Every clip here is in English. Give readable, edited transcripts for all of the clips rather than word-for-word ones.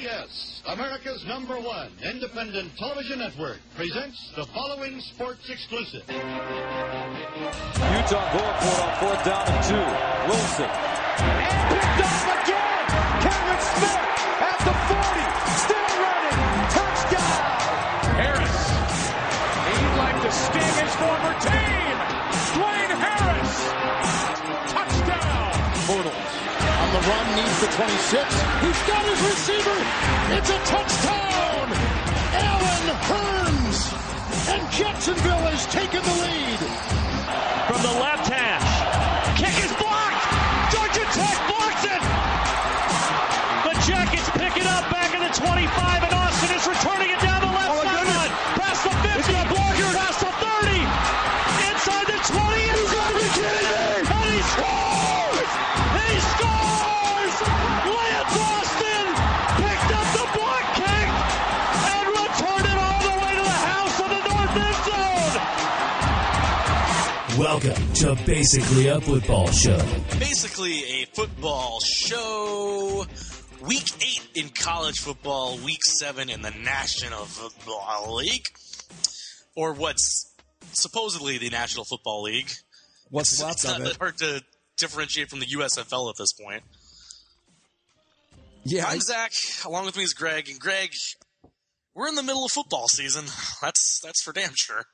CBS, America's #1 independent television network, presents the following sports exclusive. Utah going for it on 4th down and 2. Wilson. And picked off again! Kevin Smith at the 40. Still running. Touchdown! Harris. He'd like to sting his former team. Dwayne Harris. Touchdown. Bortles on the run, needs the 26. He's got his receiver. It's a touchdown. Allen Hurns. And Jacksonville has taken the lead. From the left hash. Kick is blocked. Georgia Tech blocks it. The Jackets pick it up back in the 25, and Austin is returning it down the left sideline. Past the 50, past the 30, inside the 20. You gotta be kidding me! And he scores! He scores! Lance Austin picked up the block kick and returned it all the way to the house of the North End Zone. Welcome to Basically a Football Show. Basically a football show. Week 8 in college football, Week 7 in the National Football League, or what's supposedly the National Football League. What's left it's of not it? hard to differentiate from the USFL at this point. Yeah, I'm Zach. Along with me is Greg, and Greg, we're in the middle of football season. That's for damn sure.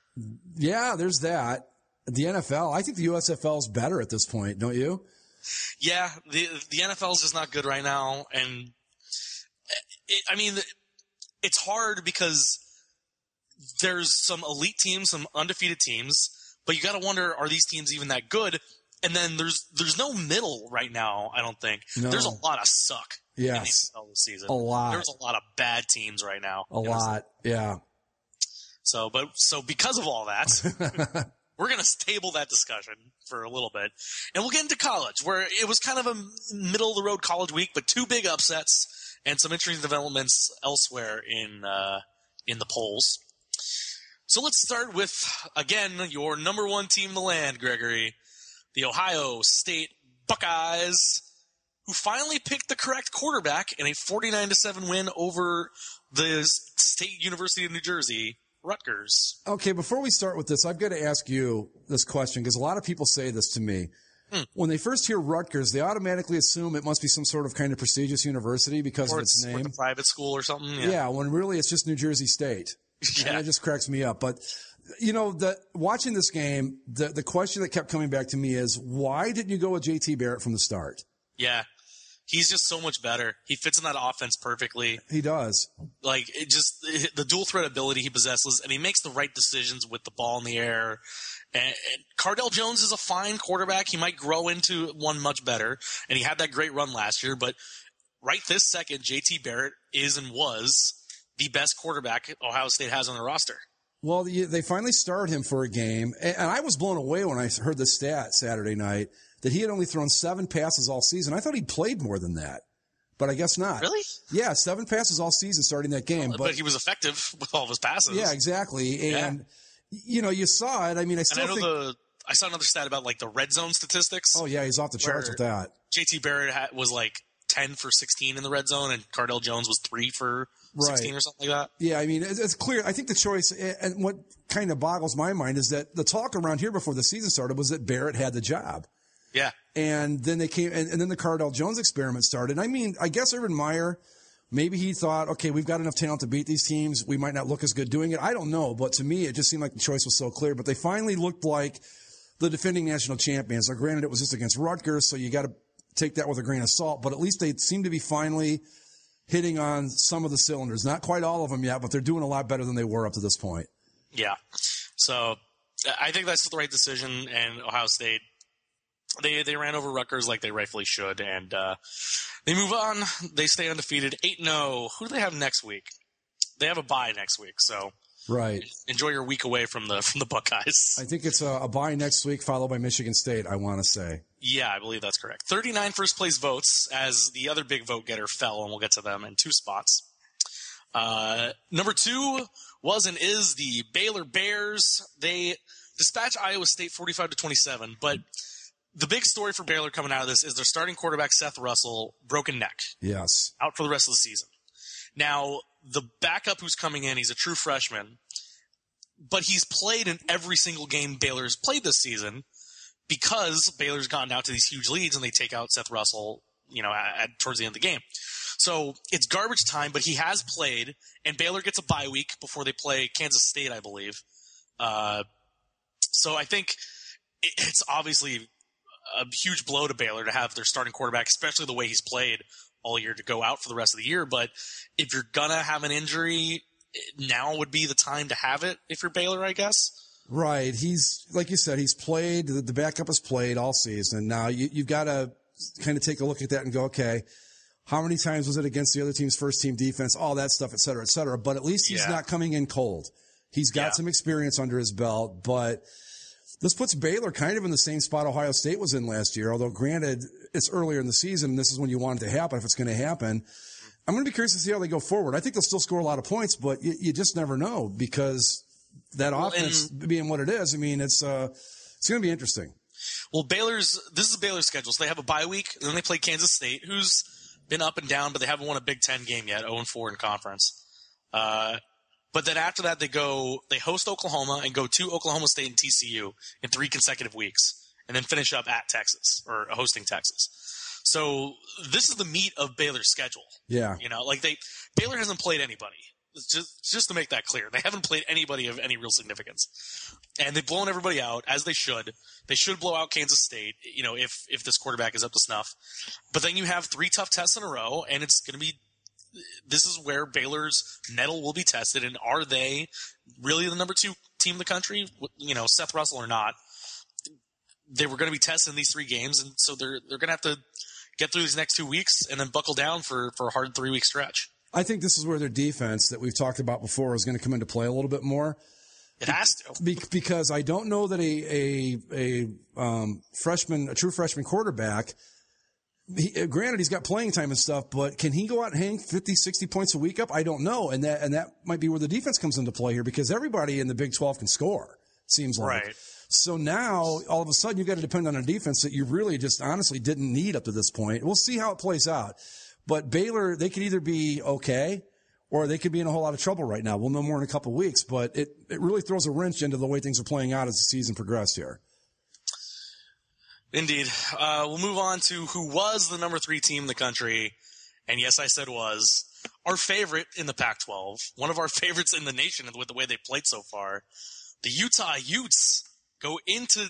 Yeah, there's that. The NFL, I think the USFL is better at this point, don't you? Yeah, the NFL is just not good right now, and it's hard because there's some elite teams, some undefeated teams, but you got to wonder, are these teams even that good? And then there's no middle right now, I don't think. No. There's a lot of suck in the NFL this season. A lot. There's a lot of bad teams right now. A lot, yeah. So because of all that, we're going to table that discussion for a little bit, and we'll get into college, where it was kind of a middle-of-the-road college week, but 2 big upsets and some interesting developments elsewhere in the polls. So let's start with, again, your #1 team in the land, Gregory, the Ohio State Buckeyes, who finally picked the correct quarterback in a 49-7 win over the State University of New Jersey, Rutgers. Okay, before we start with this, I've got to ask you this question, because a lot of people say this to me. When they first hear Rutgers, they automatically assume it must be some sort of kind of prestigious university because of its name. Or a private school or something. Yeah, when really it's just New Jersey State. Yeah. And it just cracks me up. But, watching this game, the question that kept coming back to me is, why didn't you go with JT Barrett from the start? Yeah. He's just so much better. He fits in that offense perfectly. He does. Like, the dual threat ability he possesses, and he makes the right decisions with the ball in the air. And Cardell Jones is a fine quarterback. He might grow into one much better, and he had that great run last year. But right this second, JT Barrett is and was the best quarterback Ohio State has on their roster. Well, they finally started him for a game, and I was blown away when I heard the stat Saturday night that he had only thrown 7 passes all season. I thought he played more than that, but I guess not. Really? Yeah, 7 passes all season starting that game. But he was effective with all of his passes. Yeah, exactly. And, you saw it. I mean, I saw another stat about, like, the red zone statistics. Oh, yeah, he's off the charts with that. JT Barrett was, like, 10 for 16 in the red zone, and Cardell Jones was 3 for 16 or something like that. Yeah, I mean, it's clear. I think the choice, and what kind of boggles my mind, is that the talk around here before the season started was that Barrett had the job. Yeah. And then they came, and then the Cardell Jones experiment started. I mean, I guess Urban Meyer, maybe he thought, okay, we've got enough talent to beat these teams. We might not look as good doing it. I don't know. But to me, it just seemed like the choice was so clear. But they finally looked like the defending national champions. Now, granted, it was just against Rutgers, so you got to take that with a grain of salt. But at least they seem to be finally hitting on some of the cylinders. Not quite all of them yet, but they're doing a lot better than they were up to this point. Yeah. So I think that's the right decision. And Ohio State, they ran over Rutgers like they rightfully should, and they move on. They stay undefeated, 8-0. Who do they have next week? They have a bye next week, so right. Enjoy your week away from the Buckeyes. I think it's a bye next week, followed by Michigan State, I want to say. Yeah, I believe that's correct. 39 first-place votes, as the other big vote getter fell, and we'll get to them in 2 spots. Number 2 was and is the Baylor Bears. They dispatched Iowa State 45-27, but the big story for Baylor coming out of this is their starting quarterback, Seth Russell, broken neck. Yes. Out for the rest of the season. Now, the backup who's coming in, he's a true freshman, but he's played in every single game Baylor's played this season because Baylor's gotten out to these huge leads and they take out Seth Russell, towards the end of the game. So it's garbage time, but he has played, and Baylor gets a bye week before they play Kansas State, I believe. So I think it's obviously a huge blow to Baylor to have their starting quarterback, especially the way he's played all year, to go out for the rest of the year. But if you're going to have an injury, now would be the time to have it if you're Baylor, I guess. Right. He's, like you said, he's played, the backup has played all season. Now you've got to kind of take a look at that and go, okay, how many times was it against the other team's first team defense, all that stuff, et cetera, et cetera. But at least he's not coming in cold. He's got some experience under his belt, but this puts Baylor kind of in the same spot Ohio State was in last year, although granted, it's earlier in the season, and this is when you want it to happen, if it's going to happen. I'm going to be curious to see how they go forward. I think they'll still score a lot of points, but you just never know because that offense being what it is, I mean, it's going to be interesting. Well, this is Baylor's schedule. So they have a bye week, and then they play Kansas State, who's been up and down, but they haven't won a Big Ten game yet, 0-4 in conference. But then after that, they host Oklahoma and go to Oklahoma State and TCU in 3 consecutive weeks, and then finish up at Texas, or hosting Texas. So this is the meat of Baylor's schedule. Yeah. Baylor hasn't played anybody. Just to make that clear, they haven't played anybody of any real significance, and they've blown everybody out as they should. They should blow out Kansas State, if this quarterback is up to snuff. But then you have 3 tough tests in a row, and it's going to be. This is where Baylor's mettle will be tested, and are they really the number 2 team in the country? Seth Russell or not, they were going to be tested in these 3 games, and so they're going to have to get through these next 2 weeks and then buckle down for a hard 3-week stretch. I think this is where their defense that we've talked about before is going to come into play a little bit more. It has to. Because I don't know that a true freshman quarterback, granted he's got playing time and stuff, but can he go out and hang 50, 60 points a week up? I don't know. And that might be where the defense comes into play here because everybody in the Big 12 can score, it seems like. Right. So now, all of a sudden, you've got to depend on a defense that you really just honestly didn't need up to this point. We'll see how it plays out. But Baylor, they could either be okay or they could be in a whole lot of trouble right now. We'll know more in a couple of weeks, but it really throws a wrench into the way things are playing out as the season progressed here. Indeed. We'll move on to who was the number 3 team in the country. And yes, I said was. Our favorite in the Pac-12. One of our favorites in the nation with the way they played so far. The Utah Utes go into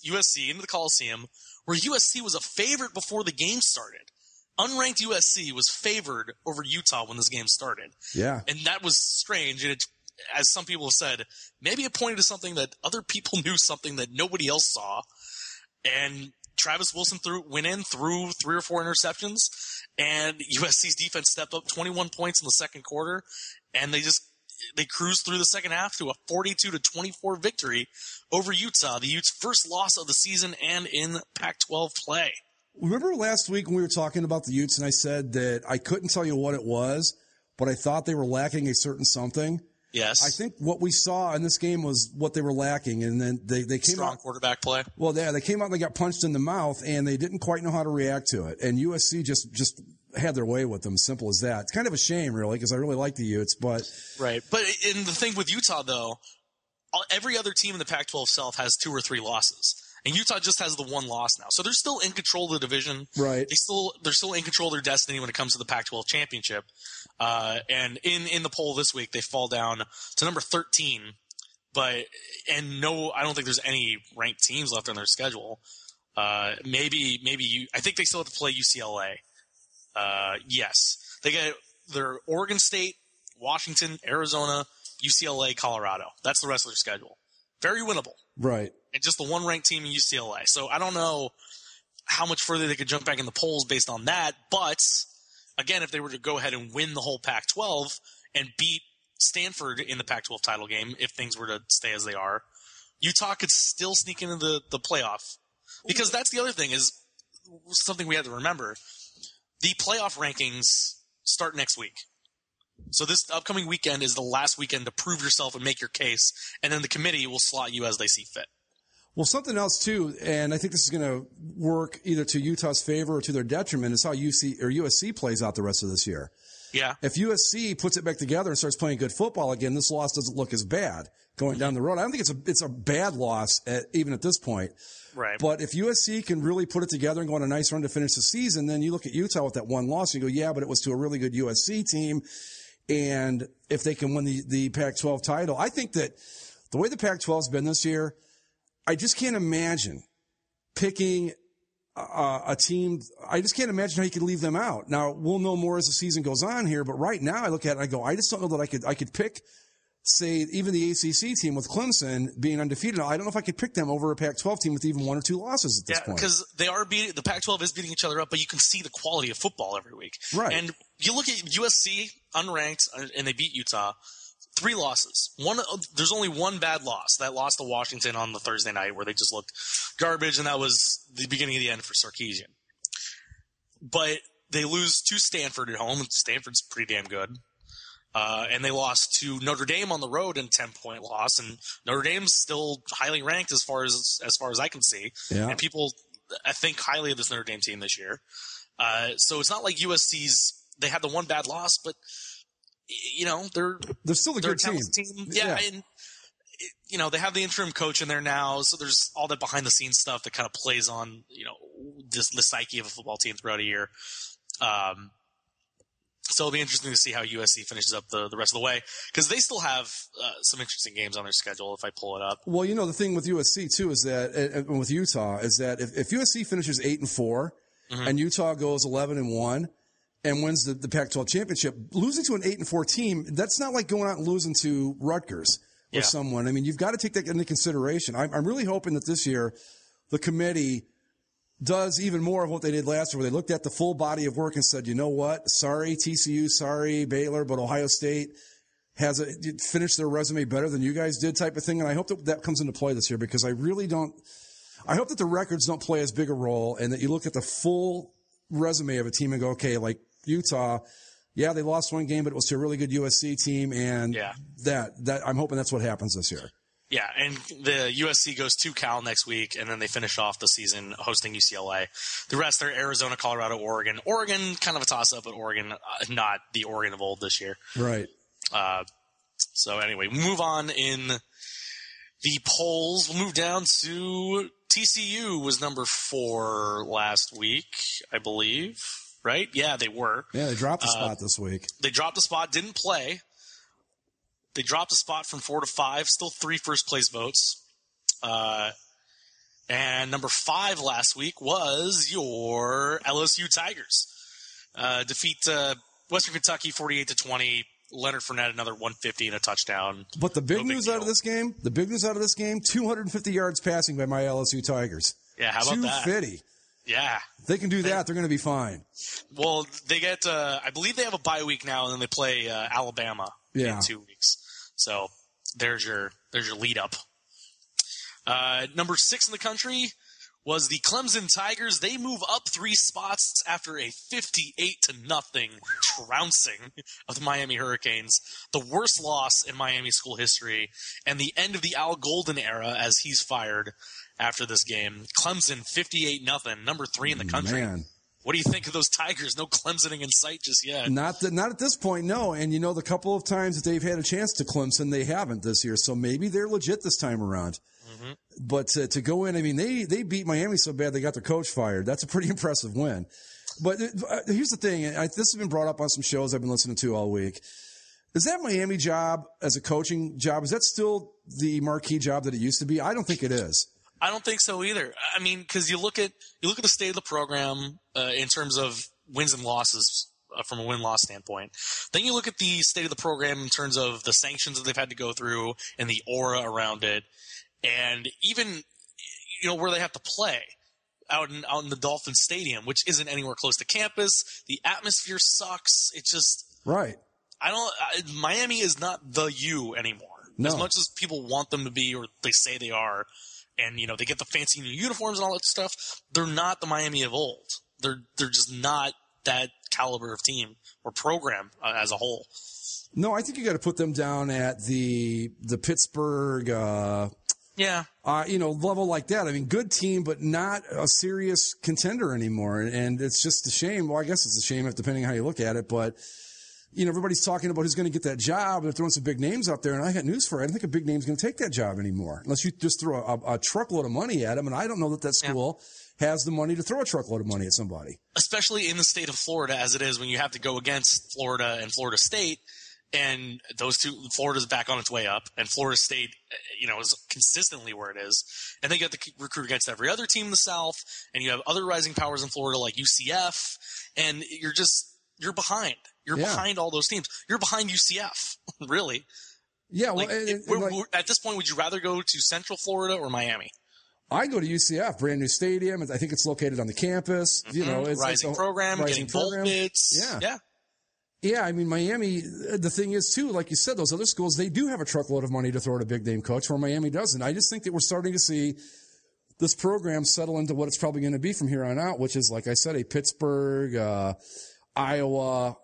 USC, into the Coliseum, where USC was a favorite before the game started. Unranked USC was favored over Utah when this game started. Yeah. And that was strange. And as some people have said, maybe it pointed to something that other people knew, something that nobody else saw. And Travis Wilson went in, threw 3 or 4 interceptions, and USC's defense stepped up 21 points in the second quarter, and they cruised through the second half to a 42-24 victory over Utah, the Utes' first loss of the season and in Pac-12 play. Remember last week when we were talking about the Utes and I said that I couldn't tell you what it was, but I thought they were lacking a certain something? Yes. I think what we saw in this game was what they were lacking, and then they came strong out. Quarterback play. Well, they came out and they got punched in the mouth, and they didn't quite know how to react to it. And USC just had their way with them, simple as that. It's kind of a shame, really, because I really like the Utes, but right. But in the thing with Utah, though, every other team in the Pac-12 South has 2 or 3 losses. And Utah just has the 1 loss now. So they're still in control of the division. Right. They're still in control of their destiny when it comes to the Pac-12 championship. And in the poll this week, they fall down to number 13. I don't think there's any ranked teams left on their schedule. I think they still have to play UCLA. Yes. They get their Oregon State, Washington, Arizona, UCLA, Colorado. That's the rest of their schedule. Very winnable. Right. And just the 1 ranked team in UCLA. So I don't know how much further they could jump back in the polls based on that. But, again, if they were to go ahead and win the whole Pac-12 and beat Stanford in the Pac-12 title game, if things were to stay as they are, Utah could still sneak into the playoff. Because that's the other thing is something we have to remember. The playoff rankings start next week. So this upcoming weekend is the last weekend to prove yourself and make your case, and then the committee will slot you as they see fit. Well, something else, too, and I think this is going to work either to Utah's favor or to their detriment, is how USC plays out the rest of this year. Yeah. If USC puts it back together and starts playing good football again, this loss doesn't look as bad going down the road. I don't think it's a bad loss even at this point. Right. But if USC can really put it together and go on a nice run to finish the season, then you look at Utah with that one loss and you go, yeah, but it was to a really good USC team. And if they can win the Pac-12 title, I think that the way the Pac-12's been this year, I just can't imagine picking a team. I just can't imagine how you could leave them out. Now, we'll know more as the season goes on here, but right now I look at it and I go, I just don't know that I could pick, say, even the ACC team with Clemson being undefeated. I don't know if I could pick them over a Pac-12 team with even one or two losses at this point. Yeah, because the Pac-12 is beating each other up, but you can see the quality of football every week. Right. And you look at USC, unranked, and they beat Utah. 3 losses. There's only one bad loss. That loss to Washington on the Thursday night where they just looked garbage, and that was the beginning of the end for Sarkisian. But they lose to Stanford at home, and Stanford's pretty damn good. And they lost to Notre Dame on the road in a 10-point loss, and Notre Dame's still highly ranked as far as I can see. Yeah. And people, I think highly of this Notre Dame team this year. So it's not like they had the one bad loss, but they're still a good team. Yeah, and they have the interim coach in there now, so there's all that behind the scenes stuff that kind of plays on the psyche of a football team throughout a year. So it'll be interesting to see how USC finishes up the rest of the way, because they still have some interesting games on their schedule if I pull it up. Well, the thing with USC too is that, and with Utah, is that if USC finishes 8-4 and Utah goes 11-1 and wins the Pac-12 championship, losing to an 8-4 team, that's not like going out and losing to Rutgers or someone. I mean, you've got to take that into consideration. I'm really hoping that this year the committee does even more of what they did last year, where they looked at the full body of work and said, you know what, sorry TCU, sorry Baylor, but Ohio State has finished their resume better than you guys did, type of thing. And I hope that comes into play this year, because I hope that the records don't play as big a role, and that you look at the full resume of a team and go, okay, like Utah, yeah, they lost one game, but it was to a really good USC team, and that I'm hoping that's what happens this year. Yeah, and the USC goes to Cal next week, and then they finish off the season hosting UCLA. The rest are Arizona, Colorado, Oregon. Oregon, kind of a toss-up, but Oregon, not the Oregon of old this year. Right. So anyway, move on in the polls. We'll move down to TCU was number 4 last week, I believe. Right? Yeah, they were. Yeah, they dropped a spot this week. They dropped a spot, didn't play. They dropped a spot from 4 to 5, still 3 first-place votes. And number 5 last week was your LSU Tigers. Defeat Western Kentucky 48-20. Leonard Fournette, another 150 and a touchdown. But the big news out of this game, 250 yards passing by my LSU Tigers. Yeah, how about that? 250. Yeah. If they can do that, they're going to be fine. Well, they get, I believe they have a bye week now, and then they play Alabama in 2 weeks. So there's your lead up. Number 6 in the country was the Clemson Tigers. They move up 3 spots after a 58-0 trouncing of the Miami Hurricanes. The worst loss in Miami school history, and the end of the Al Golden era as he's fired after this game. Clemson 58-0, number 3 in the country. Man. What do you think of those Tigers? No Clemsoning in sight just yet. Not at this point, no. And the couple of times that they've had a chance to Clemson, they haven't this year. So maybe they're legit this time around. Mm-hmm. But to go in, I mean, they beat Miami so bad they got their coach fired. That's a pretty impressive win. But here's the thing. This has been brought up on some shows I've been listening to all week. Is that Miami job as a coaching job, is that still the marquee job that it used to be? I don't think it is. I don't think so either. I mean, because you look at the state of the program in terms of wins and losses from a win-loss standpoint. Then you look at the state of the program in terms of the sanctions that they've had to go through and the aura around it, and even where they have to play out in the Dolphin Stadium, which isn't anywhere close to campus. The atmosphere sucks. It just right. Miami is not the U anymore. No. As much as people want them to be, or they say they are. And, they get the fancy new uniforms and all that stuff. They're not the Miami of old. They're just not that caliber of team or program as a whole. No, I think you got to put them down at the Pittsburgh, level like that. I mean, good team, but not a serious contender anymore. And it's just a shame. Well, I guess it's a shame depending on how you look at it. But everybody's talking about who's going to get that job. They're throwing some big names out there, and I got news for you. I don't think a big name's going to take that job anymore unless you just throw a truckload of money at them, and I don't know that school has the money to throw a truckload of money at somebody. Especially in the state of Florida, as it is when you have to go against Florida and Florida State, and those two, Florida's back on its way up, and Florida State, is consistently where it is, and they get to recruit against every other team in the South, and you have other rising powers in Florida like UCF, and you're behind. You're behind all those teams. You're behind UCF, really. Yeah. Well, at this point, would you rather go to Central Florida or Miami? I go to UCF, brand new stadium. I think it's located on the campus. It's rising program, getting bowl bids. Yeah. Yeah, I mean, Miami, the thing is, too, like you said, those other schools, they do have a truckload of money to throw at a big-name coach, where Miami doesn't. I just think that we're starting to see this program settle into what it's probably going to be from here on out, which is, like I said, a Pittsburgh, Iowa,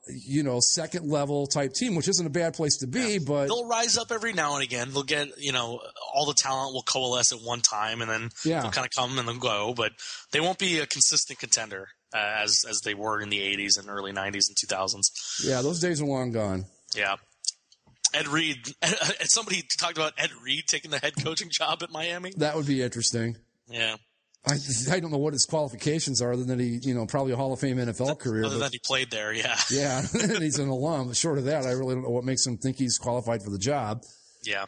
second-level type team, which isn't a bad place to be, but... They'll rise up every now and again. They'll get, all the talent will coalesce at one time, and then they'll kind of come and then go, but they won't be a consistent contender. As they were in the 80s and early 90s and 2000s. Yeah, those days are long gone. Yeah. Ed Reed. Somebody talked about Ed Reed taking the head coaching job at Miami. That would be interesting. Yeah. I don't know what his qualifications are other than he, probably a Hall of Fame NFL career. Other than he played there, yeah. Yeah, and he's an alum. But short of that, I really don't know what makes him think he's qualified for the job. Yeah.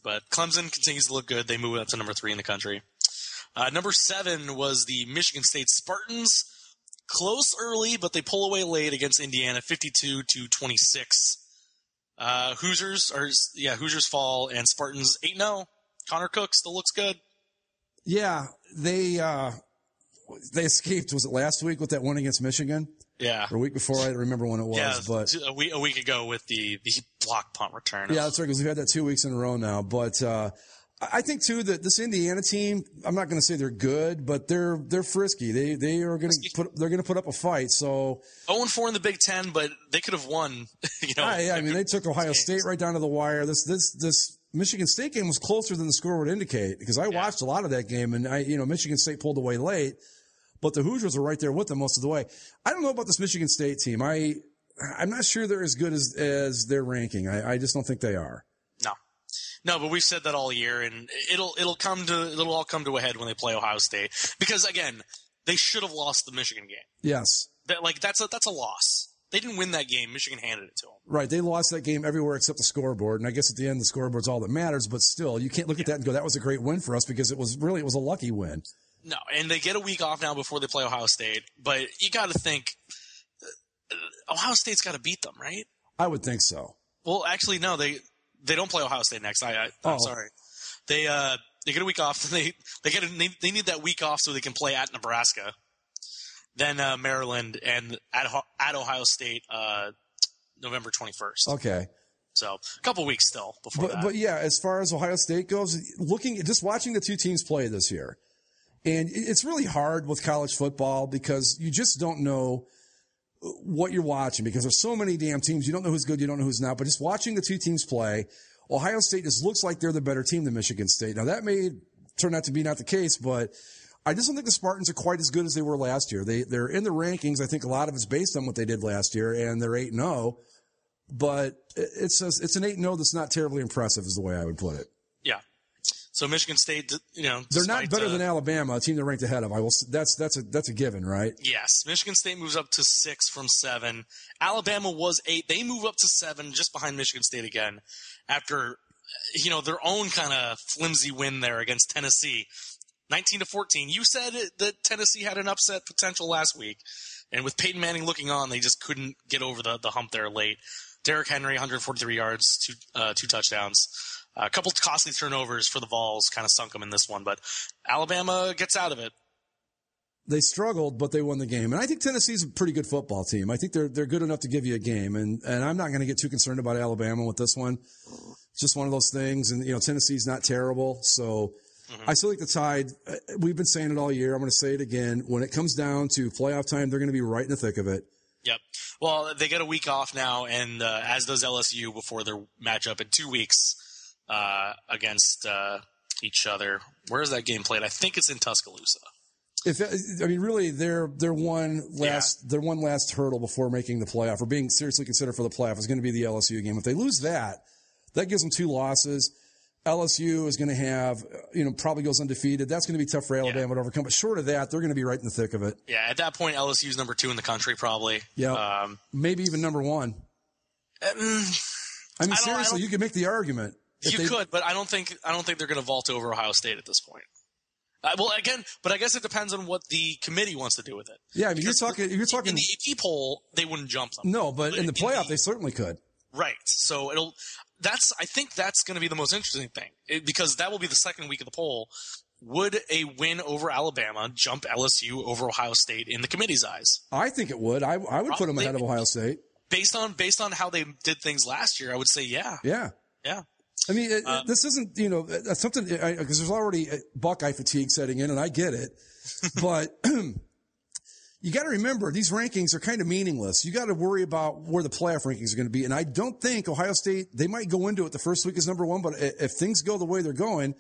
But Clemson continues to look good. They move up to number 3 in the country. Number 7 was the Michigan State Spartans. Close early, but they pull away late against Indiana, 52-26. Hoosiers fall, and Spartans 8-0. Connor Cook still looks good. Yeah, they escaped. Was it last week with that one against Michigan? Yeah. Or a week before? I don't remember when it was. Yeah, but a week ago with the block punt return. Yeah, that's right, because we've had that 2 weeks in a row now. But I think, too, that this Indiana team, I'm not going to say they're good, but they're frisky. They are going to put up a fight. So 0-4 in the Big Ten, but they could have won. I mean, they took Ohio State right down to the wire. This Michigan State game was closer than the score would indicate, because I watched a lot of that game, and Michigan State pulled away late, but the Hoosiers were right there with them most of the way. I don't know about this Michigan State team. I'm not sure they're as good as their ranking. I just don't think they are. No, but we've said that all year, and it'll all come to a head when they play Ohio State, because again, they should have lost the Michigan game. Yes, that's a loss. They didn't win that game. Michigan handed it to them. Right, they lost that game everywhere except the scoreboard, and I guess at the end the scoreboard's all that matters. But still, you can't look at that and go, "That was a great win for us," because it was a lucky win. No, and they get a week off now before they play Ohio State, but you got to think Ohio State's got to beat them, right? I would think so. Well, actually, no, they don't play Ohio State next. I'm sorry. They get a week off. They need that week off so they can play at Nebraska, then Maryland, and at Ohio State November 21st. Okay. So a couple weeks still before that. But yeah, as far as Ohio State goes, watching the two teams play this year, and it's really hard with college football because you just don't know what you're watching, because there's so many damn teams. You don't know who's good, you don't know who's not. But just watching the two teams play, Ohio State just looks like they're the better team than Michigan State. Now, that may turn out to be not the case, but I just don't think the Spartans are quite as good as they were last year. They're in the rankings. I think a lot of it's based on what they did last year, and they're 8-0. But it's an 8-0 that's not terribly impressive, is the way I would put it. Yeah. So Michigan State, they're not better than Alabama, a team they're ranked ahead of. That's a given, right? Yes. Michigan State moves up to 6 from 7. Alabama was 8. They move up to 7, just behind Michigan State again, after their own kind of flimsy win there against Tennessee, 19-14. You said that Tennessee had an upset potential last week, and with Peyton Manning looking on, they just couldn't get over the hump there late. Derrick Henry, 143 yards, two touchdowns. A couple costly turnovers for the Vols kind of sunk them in this one, but Alabama gets out of it. They struggled, but they won the game. And I think Tennessee's a pretty good football team. I think they're good enough to give you a game. And I'm not going to get too concerned about Alabama with this one. It's just one of those things. And, Tennessee's not terrible. So I still think the Tide, we've been saying it all year. I'm going to say it again. When it comes down to playoff time, they're going to be right in the thick of it. Yep. Well, they get a week off now, and as does LSU before their matchup in 2 weeks against each other. Where is that game played? I think it's in Tuscaloosa. Really, they're one last hurdle before making the playoff or being seriously considered for the playoff is going to be the LSU game. If they lose that gives them 2 losses. LSU is going to have, probably goes undefeated. That's going to be tough for Alabama to overcome. But short of that, they're going to be right in the thick of it. Yeah, at that point, LSU's number 2 in the country, probably. Yeah, maybe even number 1. Seriously, you could make the argument. You could, but I don't think they're going to vault over Ohio State at this point. But I guess it depends on what the committee wants to do with it. Yeah, you're talking in the AP poll, they wouldn't jump them. No, but in the playoff, they certainly could. Right. So I think that's going to be the most interesting thing because that will be the second week of the poll. Would a win over Alabama jump LSU over Ohio State in the committee's eyes? I think it would. I would put them ahead of Ohio State. Based on how they did things last year, I would say yeah. Yeah. Yeah. I mean, this isn't, something, because there's already Buckeye fatigue setting in, and I get it. But you got to remember, these rankings are kind of meaningless. You got to worry about where the playoff rankings are going to be. And I don't think Ohio State, they might go into it the first week as number 1, but if things go the way they're going,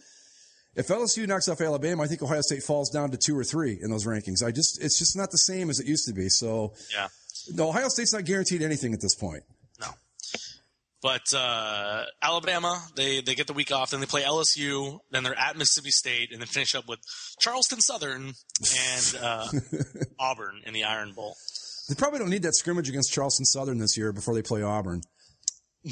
if LSU knocks off Alabama, I think Ohio State falls down to 2 or 3 in those rankings. it's just not the same as it used to be. So, yeah. No, Ohio State's not guaranteed anything at this point. No. But Alabama, they get the week off, then they play LSU, then they're at Mississippi State, and then finish up with Charleston Southern and Auburn in the Iron Bowl. They probably don't need that scrimmage against Charleston Southern this year before they play Auburn.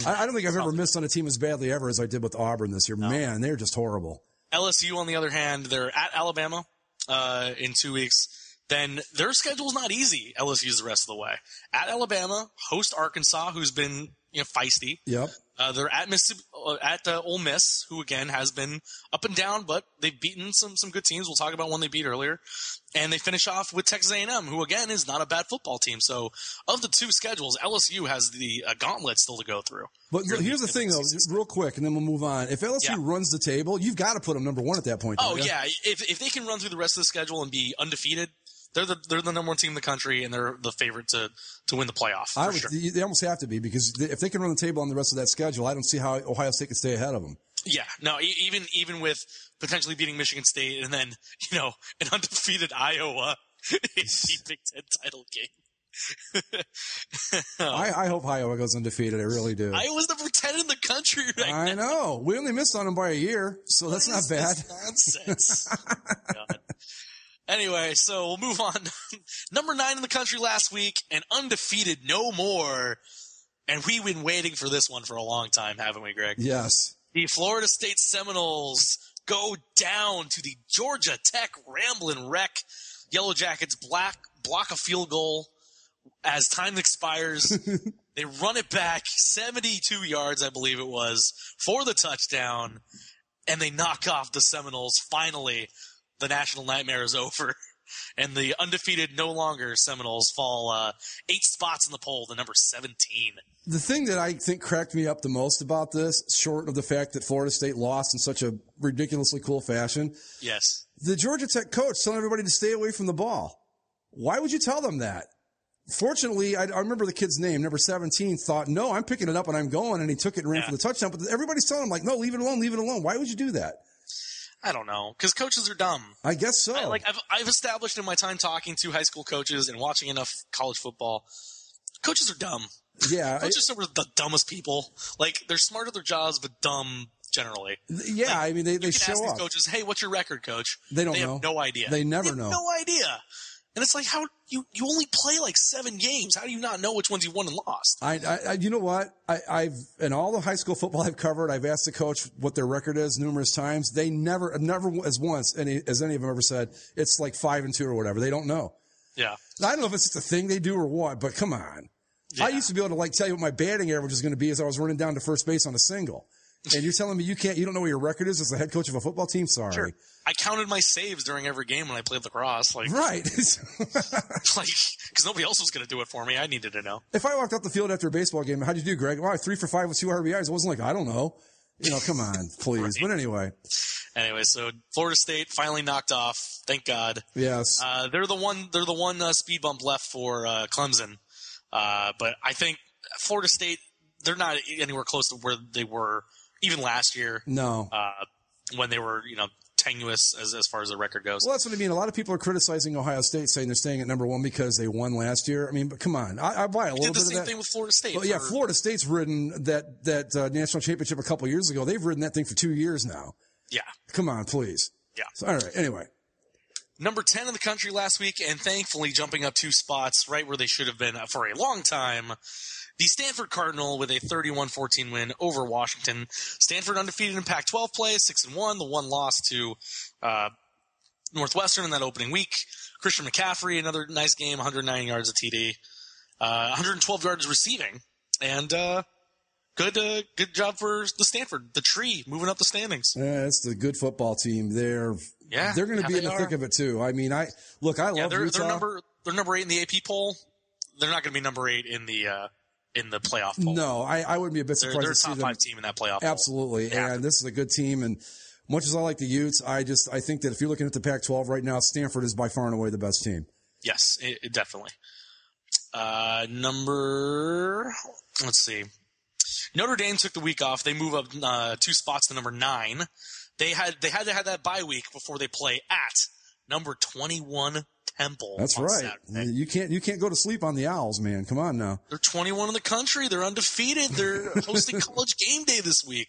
I don't think I've ever missed on a team as badly ever as I did with Auburn this year. No. Man, they're just horrible. LSU, on the other hand, they're at Alabama in 2 weeks. Then their schedule's not easy, LSU's the rest of the way. At Alabama, host Arkansas, who's been feisty. Yep. They're at Mississippi, Ole Miss, who again has been up and down, but they've beaten some good teams. We'll talk about one they beat earlier, and they finish off with Texas A&M, who again is not a bad football team. So, of the 2 schedules, LSU has the gauntlet still to go through. But here's the thing, though, real quick, and then we'll move on. If LSU runs the table, you've got to put them number 1 at that point. Yeah. If they can run through the rest of the schedule and be undefeated. They're the number 1 team in the country, and they're the favorite to win the playoff. Sure. They almost have to be because if they can run the table on the rest of that schedule, I don't see how Ohio State can stay ahead of them. Yeah, no, even with potentially beating Michigan State and then an undefeated Iowa in the Big Ten title game. I hope Iowa goes undefeated. I really do. Iowa's number 10 in the country right now. I know. We only missed on them by a year, so that's not bad. Nonsense. God. Anyway, so we'll move on. Number 9 in the country last week, and undefeated no more. And we've been waiting for this one for a long time, haven't we, Greg? Yes. The Florida State Seminoles go down to the Georgia Tech Ramblin' Wreck. Yellow Jackets block a field goal as time expires. They run it back 72 yards, I believe it was, for the touchdown, and they knock off the Seminoles finally. The national nightmare is over, and the undefeated no longer Seminoles fall 8 spots in the poll to number 17. The thing that I think cracked me up the most about this, short of the fact that Florida State lost in such a ridiculously cool fashion, yes, the Georgia Tech coach telling everybody to stay away from the ball. Why would you tell them that? Fortunately, I remember the kid's name, number 17, thought, no, I'm picking it up and I'm going, and he took it and ran for the touchdown. But everybody's telling him, no, leave it alone, leave it alone. Why would you do that? I don't know, because coaches are dumb. I guess so. I've established in my time talking to high school coaches and watching enough college football, coaches are dumb. Yeah. Coaches are the dumbest people. They're smart at their jobs, but dumb generally. Yeah, I mean, they show ask up. These coaches, hey, what's your record, coach? They know. Have no idea. They never know. No idea. And it's how you only play 7 games. How do you not know which ones you won and lost? I you know what? I've in all the high school football I've covered, I've asked the coach what their record is numerous times. They never as once any of them ever said it's 5-2 or whatever. They don't know. Yeah. I don't know if it's just a thing they do or what, but come on. Yeah. I used to be able to tell you what my batting average is going to be as I was running down to first base on a single. And you're telling me you don't know what your record is as the head coach of a football team? Sorry. Sure. I counted my saves during every game when I played lacrosse. Right. Because nobody else was going to do it for me. I needed to know. If I walked off the field after a baseball game, how'd you do, Greg? Well, 3 for 5 with 2 RBIs. It wasn't I don't know. Come on, please. Right. But anyway. Anyway, so Florida State finally knocked off. Thank God. Yes. They're the one speed bump left for Clemson. But I think Florida State, they're not anywhere close to where they were even last year. No. When they were, tenuous as far as the record goes. Well, that's what I mean. A lot of people are criticizing Ohio State, saying they're staying at number 1 because they won last year. I mean, but come on. I buy a little bit of that. Did the same thing with Florida State. Well, yeah, Florida State's ridden that national championship a couple years ago. They've ridden that thing for 2 years now. Yeah. Come on, please. Yeah. So, all right. Anyway. Number 10 in the country last week, and thankfully jumping up 2 spots right where they should have been for a long time. The Stanford Cardinal with a 31-14 win over Washington. Stanford undefeated in Pac-12 play, 6-1. The one loss to Northwestern in that opening week. Christian McCaffrey, another nice game, 190 yards of TD, 112 yards receiving, and good job for the Stanford, the tree moving up the standings. Yeah, it's the good football team. They're going to be in the thick of it too. I mean, I love Utah. They're number 8 in the AP poll. They're not going to be number 8 in the playoff poll. No, I wouldn't be a bit surprised they're to see them. They're a top 5 team in that playoff poll. Absolutely, and this is a good team. And much as I like the Utes, I think that if you're looking at the Pac-12 right now, Stanford is by far and away the best team. Yes, it definitely. Let's see. Notre Dame took the week off. They move up 2 spots to number 9. They had to have that bye week before they play at number 21 Temple. That's right. Saturday. You can't go to sleep on the Owls, man. Come on now. They're 21 in the country. They're undefeated. They're hosting College Game Day this week.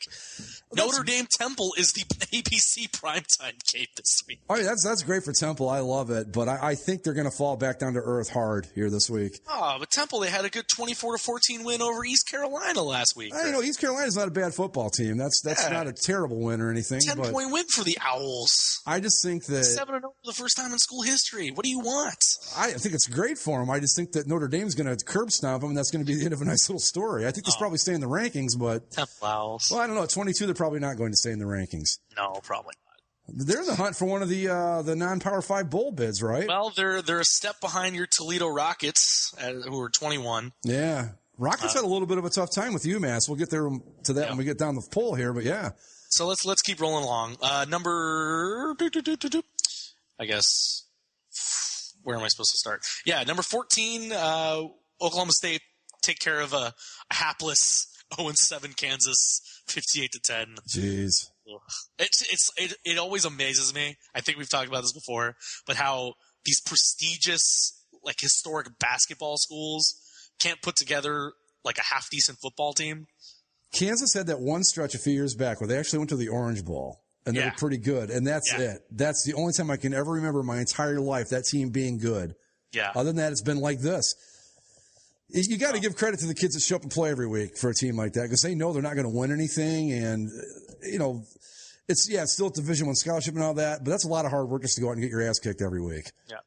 Notre Dame Temple is the ABC primetime game this week. Oh, yeah, that's great for Temple. I love it, but I think they're going to fall back down to earth hard here this week. Oh, but Temple, they had a good 24-14 win over East Carolina last week. I know East Carolina's not a bad football team. That's not a terrible win or anything. 10-point win for the Owls. I just think that 7-0 for the first time in school history. What do you want? I think it's great for them. I just think that Notre Dame's going to curb stomp them, and that's going to be the end of a nice little story. I think they'll probably stay in the rankings, but Temple Owls. Well, I don't know. At 22, they're probably not going to stay in the rankings. No, probably not. They're in the hunt for one of the non-Power 5 bowl bids, right? Well, they're a step behind your Toledo Rockets, who are 21. Yeah. Rockets had a little bit of a tough time with UMass. We'll get there to that when we get down the poll here, but yeah. So let's keep rolling along. Number, I guess, where am I supposed to start? Yeah, number 14, Oklahoma State take care of a hapless 0-7 Kansas, 58-10. Jeez. It always amazes me. I think we've talked about this before, but how these prestigious, like, historic basketball schools can't put together like a half decent football team. Kansas had that one stretch a few years back where they actually went to the Orange Bowl, and they were pretty good, and that's it. That's the only time I can ever remember in my entire life that team being good. Yeah. Other than that, it's been like this. You got to give credit to the kids that show up and play every week for a team like that, because they know they're not going to win anything, and it's still a Division I scholarship and all that, but that's a lot of hard work just to go out and get your ass kicked every week. Yeah.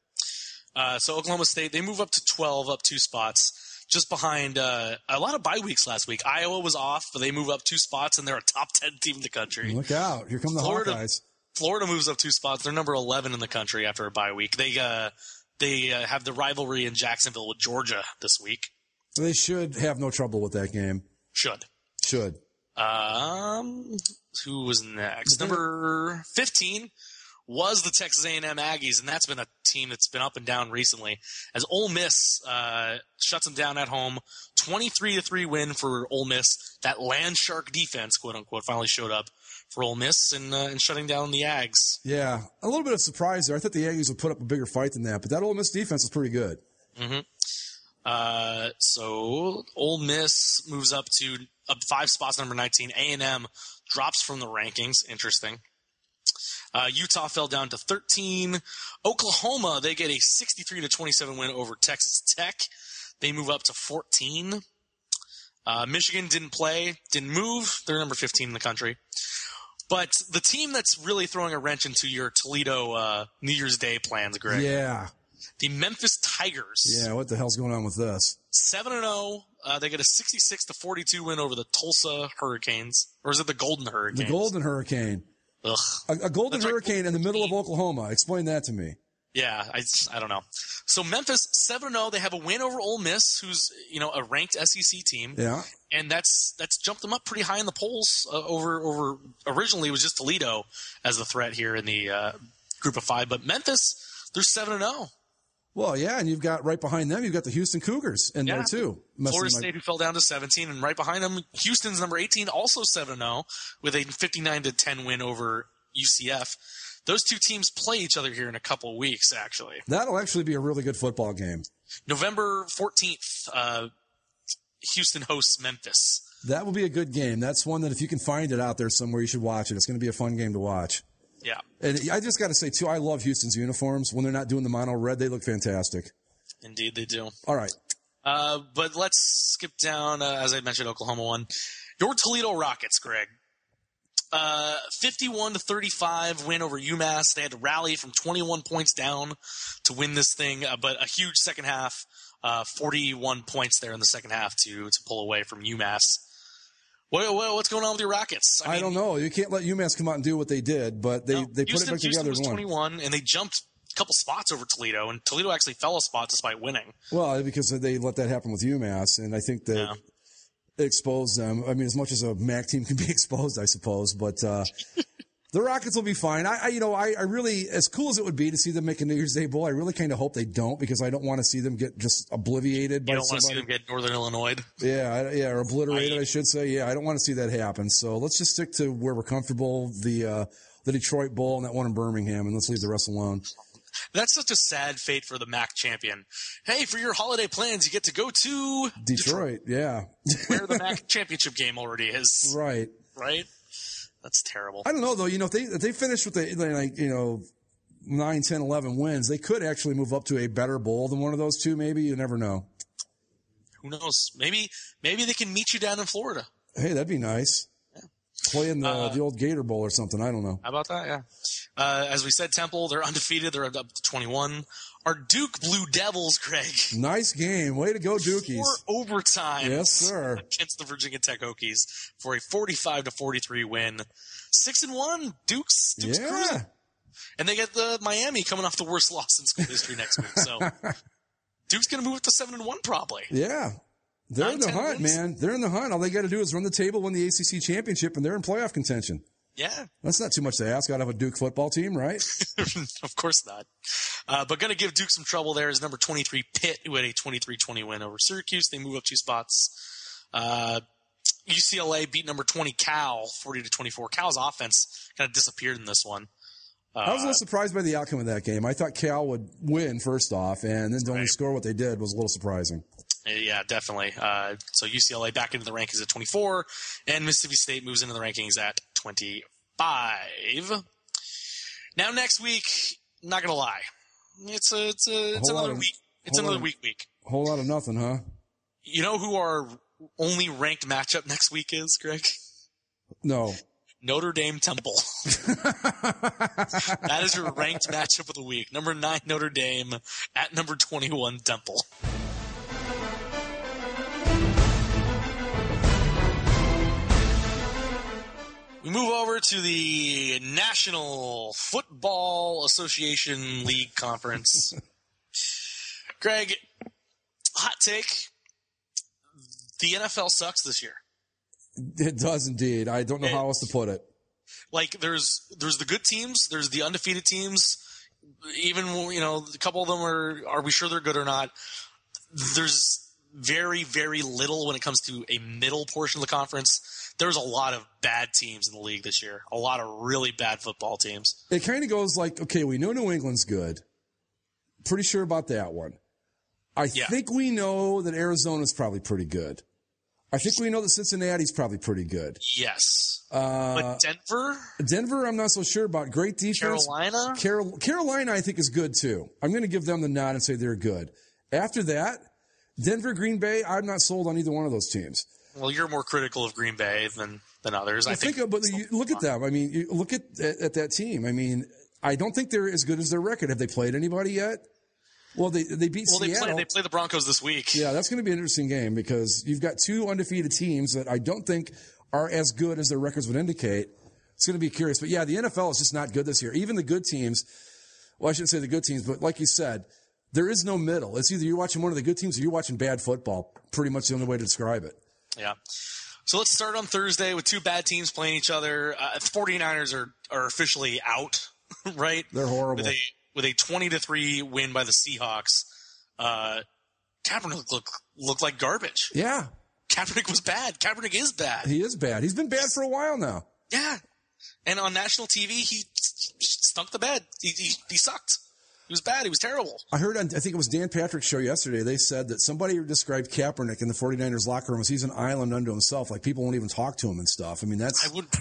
So Oklahoma State, they move up to 12, up 2 spots. Just behind a lot of bye weeks last week. Iowa was off, but they move up 2 spots, and they're a top 10 team in the country. Look out. Here come the Hawkeyes. Florida moves up 2 spots. They're number 11 in the country after a bye week. They have the rivalry in Jacksonville with Georgia this week. They should have no trouble with that game. Should. Who was next? Number 15 was the Texas A&M Aggies, and that's been a team that's been up and down recently. As Ole Miss shuts them down at home, 23-3 win for Ole Miss. That land shark defense, quote unquote, finally showed up for Ole Miss and shutting down the Ags. Yeah, a little bit of surprise there. I thought the Aggies would put up a bigger fight than that, but that Ole Miss defense is pretty good. Mm-hmm. So Ole Miss moves up 5 spots, number 19. A&M drops from the rankings. Interesting. Utah fell down to 13. Oklahoma, they get a 63-27 win over Texas Tech. They move up to 14. Michigan didn't move. They're number 15 in the country. But the team that's really throwing a wrench into your Toledo New Year's Day plans, Greg. Yeah. The Memphis Tigers. Yeah, what the hell's going on with this? 7-0. They get a 66-42 win over the Tulsa Hurricanes. Or is it the Golden Hurricanes? The Golden Hurricane. Ugh. A golden hurricane in the middle of Oklahoma. Explain that to me. Yeah, I don't know. So Memphis 7-0. They have a win over Ole Miss, who's a ranked SEC team. Yeah, and that's jumped them up pretty high in the polls. Over originally it was just Toledo as the threat here in the group of 5, but Memphis, they're 7-0. Well, yeah, and you've got right behind them, you've got the Houston Cougars in there too. Florida State, who fell down to 17, and right behind them, Houston's number 18, also 7-0, with a 59-10 win over UCF. Those two teams play each other here in a couple of weeks, actually. That'll actually be a really good football game. November 14th, Houston hosts Memphis. That will be a good game. That's one that if you can find it out there somewhere, you should watch it. It's going to be a fun game to watch. Yeah. And I just got to say, too, I love Houston's uniforms. When they're not doing the mono red, they look fantastic. Indeed, they do. All right. But let's skip down, as I mentioned, Oklahoma won. Your Toledo Rockets, Greg. 51-35 win over UMass. They had to rally from 21 points down to win this thing, but a huge second half, 41 points there in the second half to pull away from UMass. What's going on with your Rockets? I don't know. You can't let UMass come out and do what they did, but they put it back together was and won. 21, and they jumped a couple spots over Toledo, and Toledo actually fell a spot despite winning. Well, because they let that happen with UMass, and I think that it exposed them. I mean, as much as a MAC team can be exposed, I suppose, but the Rockets will be fine. I really, as cool as it would be to see them make a New Year's Day Bowl, I really kind of hope they don't, because I don't want to see them get just obliterated by somebody. You don't want to see them get Northern Illinois. Yeah, or obliterated, I should say. Yeah, I don't want to see that happen. So let's just stick to where we're comfortable, the Detroit Bowl and that one in Birmingham, and let's leave the rest alone. That's such a sad fate for the MAC champion. Hey, for your holiday plans, you get to go to Detroit. Yeah. Where the MAC championship game already is. Right. Right? That's terrible. I don't know, though. If they finish with 9, 10, 11 wins, they could actually move up to a better bowl than one of those two, maybe. You never know. Who knows? Maybe they can meet you down in Florida. Hey, that'd be nice. Play in the old Gator Bowl or something. I don't know. How about that? Yeah. As we said, Temple, they're undefeated. They're up to 21. Our Duke Blue Devils, Greg. Nice game. Way to go, Dukies. 4 overtimes. Yes, sir. Against the Virginia Tech Hokies for a 45-43 win. 6-1. Duke's cruising. And they get the Miami coming off the worst loss in school history next week. So Duke's going to move it to 7-1 probably. Yeah. They're in the hunt, man. They're in the hunt. All they got to do is run the table, win the ACC championship, and they're in playoff contention. Yeah. That's not too much to ask out of a Duke football team, right? Of course not. But going to give Duke some trouble there is number 23 Pitt, who had a 23-20 win over Syracuse. They move up 2 spots. UCLA beat number 20 Cal, 40-24. Cal's offense kind of disappeared in this one. I was a little surprised by the outcome of that game. I thought Cal would win first off, and then to only score what they did was a little surprising. Yeah, definitely. So UCLA back into the rankings at 24, and Mississippi State moves into the rankings at 25. Now next week, not gonna lie, it's another week. It's another week. Whole lot of nothing, huh? You know who our only ranked matchup next week is, Greg? No. Notre Dame Temple. That is your ranked matchup of the week. Number 9 Notre Dame at number 21 Temple. We move over to the National Football Association League Conference. Greg, hot take. The NFL sucks this year. It does indeed. I don't know how else to put it. Like there's the good teams, there's the undefeated teams. Even a couple of them are we sure they're good or not? There's very, very little when it comes to a middle portion of the conference. There's a lot of bad teams in the league this year. A lot of really bad football teams. It kind of goes like, okay, we know New England's good. Pretty sure about that one. I think we know that Arizona's probably pretty good. I think we know that Cincinnati's probably pretty good. Yes. But Denver? Denver, I'm not so sure about. Great defense. Carolina? Carolina, I think, is good, too. I'm going to give them the nod and say they're good. After that, Denver, Green Bay, I'm not sold on either one of those teams. Well, you're more critical of Green Bay than others. I think but look at them. I mean, you look at that team. I mean, I don't think they're as good as their record. Have they played anybody yet? Well, they beat Seattle. They play the Broncos this week. Yeah, that's going to be an interesting game because you've got 2 undefeated teams that I don't think are as good as their records would indicate. It's going to be curious. But, yeah, the NFL is just not good this year. Even the good teams, well, I shouldn't say the good teams, but like you said, there is no middle. It's either you're watching one of the good teams or you're watching bad football. Pretty much the only way to describe it. Yeah. So let's start on Thursday with 2 bad teams playing each other. 49ers are officially out, right? They're horrible. With a 20-3 win by the Seahawks. Kaepernick looked like garbage. Yeah. Kaepernick was bad. Kaepernick is bad. He is bad. He's been bad for a while now. Yeah. And on national TV, he stunk the bed. He sucked. He was bad. He was terrible. I heard on, I think it was Dan Patrick's show yesterday, they said that somebody described Kaepernick in the 49ers locker room as he's an island unto himself. Like, people won't even talk to him and stuff. I mean, that's... I wouldn't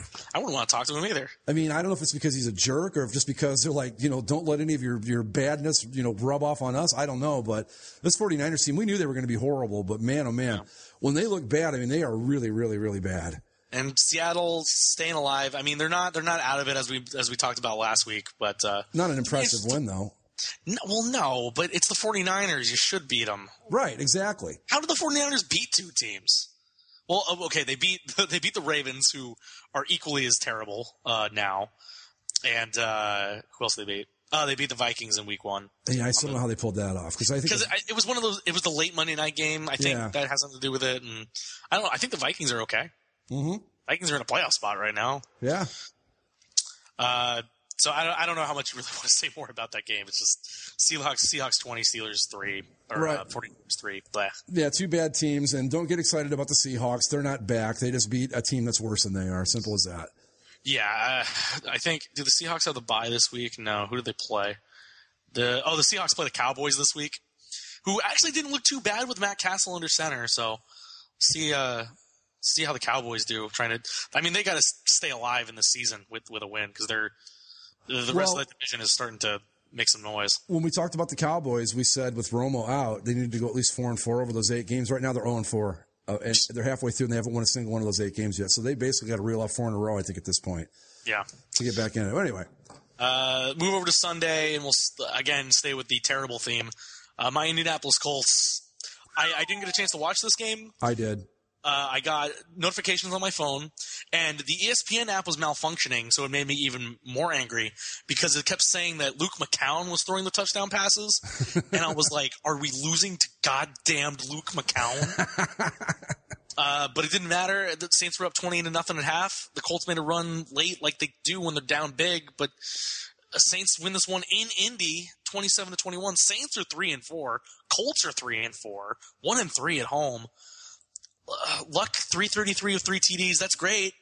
want to talk to him either. I mean, I don't know if it's because he's a jerk or if just because they're like, don't let any of your badness, rub off on us. I don't know. But this 49ers team, we knew they were going to be horrible. But man, oh man, when they look bad, I mean, they are really, really, really bad. And Seattle staying alive. I mean, they're not out of it as we talked about last week. But not an impressive win, though. No, but it's the 49ers. You should beat them. Right, exactly. How did the 49ers beat two teams? Well, okay, they beat the Ravens, who are equally as terrible now. And who else did they beat? They beat the Vikings in Week 1. Yeah, I still don't know how they pulled that off because it was one of those. It was the late Monday night game. I think that has something to do with it. And I don't know. I think the Vikings are okay. Mm-hmm. Vikings are in a playoff spot right now. Yeah. So I don't know how much you really want to say more about that game. It's just Seahawks 20, Steelers 3, or 49ers 3. Blah. Yeah, two bad teams, and don't get excited about the Seahawks. They're not back. They just beat a team that's worse than they are. Simple as that. Yeah, I think. Do the Seahawks have the bye this week? No. Who did they play? The Seahawks play the Cowboys this week, who actually didn't look too bad with Matt Castle under center. So see how the Cowboys do. They got to stay alive in the season with a win because the rest of the division is starting to make some noise. When we talked about the Cowboys, we said with Romo out, they needed to go at least 4-4 over those 8 games. Right now, they're 0-4. And they're halfway through, and they haven't won a single one of those 8 games yet. So they basically got to reel off 4 in a row, I think, at this point. Yeah. To get back in it. But anyway. Move over to Sunday, and we'll, again, stay with the terrible theme. My Indianapolis Colts. I didn't get a chance to watch this game. I did. I got notifications on my phone, and the ESPN app was malfunctioning, so it made me even more angry because it kept saying that Luke McCown was throwing the touchdown passes, and I was like, are we losing to goddamned Luke McCown? But it didn't matter. The Saints were up 20-0 at half. The Colts made a run late like they do when they're down big, but Saints win this one in Indy, 27-21. Saints are 3-4. Colts are 3-4. 1-3 at home. Luck 333 with 3 TDs. That's great,